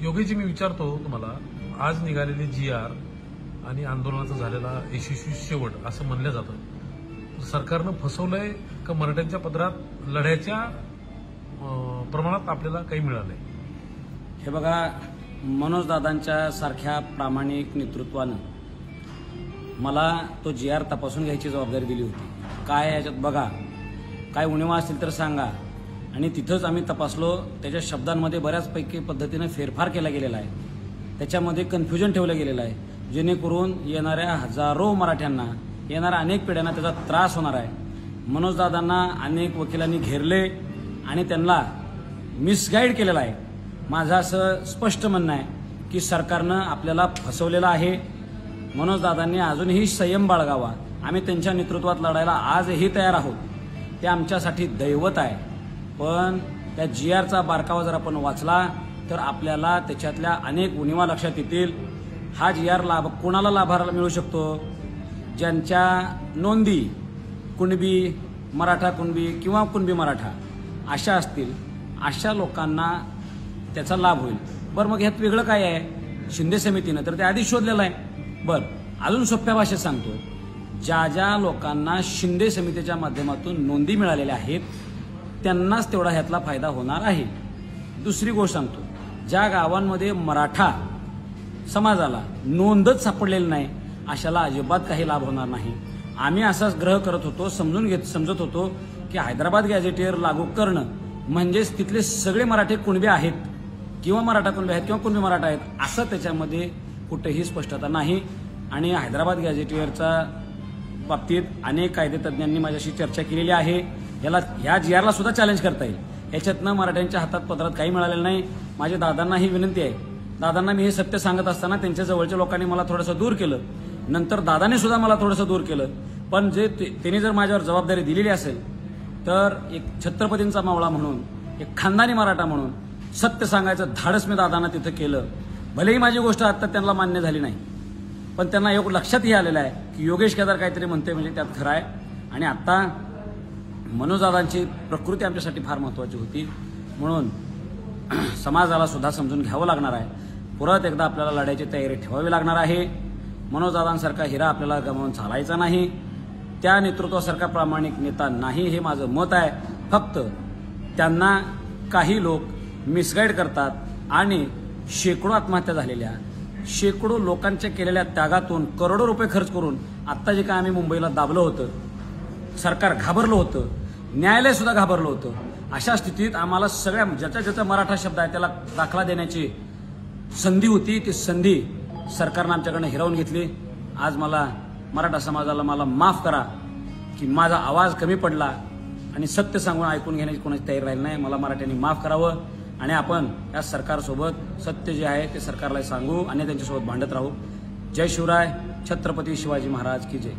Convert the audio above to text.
योगेशजी, मी विचारतो तुम्हाला, आज निघालेली GR आणि आंदोलनाचा झालेला यशस्वी शेवट असं म्हणलं जातं, सरकारनं फसवलंय का मराठ्यांच्या पदरात लढ्याच्या प्रमाणात आपल्याला काही मिळालंय? हे बघा, मनोजदादांच्या सारख्या प्रामाणिक नेतृत्वानं मला तो GR तपासून घ्यायची जबाबदारी दिली होती. काय याच्यात बघा, काय उणिवा असतील तर सांगा. आणि तिथंच आम्ही तपासलो. त्याच्या शब्दांमध्ये बऱ्याचपैकी पद्धतीने फेरफार केला गेलेला आहे, त्याच्यामध्ये कन्फ्युजन ठेवलं गेलेलं आहे, जेणेकरून येणाऱ्या हजारो मराठ्यांना, येणाऱ्या अनेक पिढ्यांना त्याचा त्रास होणार आहे. मनोजदादांना अनेक वकिलांनी घेरले आणि त्यांना मिसगाईड केलेलं आहे. माझं असं स्पष्ट म्हणणं आहे की सरकारनं आपल्याला फसवलेलं आहे. मनोजदादांनी अजूनही संयम बाळगावा. आम्ही त्यांच्या नेतृत्वात लढायला आजही तयार आहोत. ते आमच्यासाठी दैवत आहे. पण त्या GRचा बारकावा जर आपण वाचला तर आपल्याला त्याच्यातल्या अनेक उणिवा लक्षात येतील. हा GR कोणाला लाभाला मिळू शकतो? ज्यांच्या नोंदी कुणबी मराठा कुणबी किंवा कुणबी मराठा अशा असतील, अशा लोकांना त्याचा लाभ होईल. बरं, मग ह्यात वेगळं काय आहे? शिंदे समितीनं तर ते आधीच शोधलेलं आहे. बरं, अजून सोप्या भाषेत सांगतो, ज्या ज्या लोकांना शिंदे समितीच्या माध्यमातून नोंदी मिळालेल्या आहेत त्यांनाच तेवढा ह्यातला फायदा होणार आहे. दुसरी गोष्ट सांगतो, ज्या गावांमध्ये मराठा समाजाला नोंदच सापडलेली नाही अशाला अजिबात काही लाभ होणार नाही. आम्ही असाच ग्रह करत होतो, समजत होतो की हैदराबाद गॅझेटियर लागू करणं म्हणजेच तिथले सगळे मराठे कुणबे आहेत किंवा मराठा कुणबे आहेत किंवा कुणबी मराठा आहेत असं त्याच्यामध्ये कुठेही स्पष्टता नाही. आणि हैदराबाद गॅझेटियरच्या बाबतीत अनेक कायदेतज्ञांनी माझ्याशी चर्चा केलेली आहे. ह्या GRला सुद्धा चॅलेंज करता येईल. ह्याच्यातनं मराठ्यांच्या हातात पदरात काही मिळालेलं नाही. माझ्या दादांना ही विनंती आहे. दादांना मी हे सत्य सांगत असताना त्यांच्या जवळच्या लोकांनी मला थोडंसं दूर केलं, नंतर दादाने सुद्धा मला थोडंसं दूर केलं. पण जे त्यांनी जर माझ्यावर जबाबदारी दिलेली असेल तर एक छत्रपतींचा मावळा म्हणून, एक खानदानी मराठा म्हणून सत्य सांगायचं धाडस मी दादांना तिथं केलं. भलेही माझी गोष्ट आता त्यांना मान्य झाली नाही, पण त्यांना एक लक्षातही आलेलं आहे की योगेश केदार काहीतरी म्हणते म्हणजे त्यात खरं आहे. आणि आता मनोजदादांची प्रकृती आमच्यासाठी फार महत्त्वाची होती, म्हणून समाजाला सुद्धा समजून घ्यावं लागणार आहे. परत एकदा आपल्याला लढायची तयारी ठेवावी लागणार आहे. मनोजदादांसारखा हिरा आपल्याला गमावून चालायचा नाही. त्या नेतृत्वासारखा प्रामाणिक नेता नाही, हे माझं मत आहे. फक्त त्यांना काही लोक मिसगाईड करतात आणि शेकडो आत्महत्या झालेल्या, शेकडो लोकांच्या केलेल्या त्यागातून करोडो रुपये खर्च करून आत्ता जे काय आम्ही मुंबईला दाबलं होतं, सरकार घाबरलं होतं, न्यायालय सुद्धा घाबरलं होतं, अशा स्थितीत आम्हाला सगळ्या ज्याचा मराठा शब्द आहे त्याला दाखला देण्याची संधी होती. ती संधी सरकारनं आमच्याकडनं हिरावून घेतली. आज मराठा समाजाला मला माफ करा की माझा आवाज कमी पडला आणि सत्य सांगून ऐकून घेण्याची कोणाची तयारी राहिली नाही. मला मराठ्यांनी माफ करावं आणि आपण या सरकारसोबत सत्य जे आहे ते सरकारला सांगू आणि त्यांच्यासोबत भांडत राहू. जय शिवराय. छत्रपती शिवाजी महाराज की जय.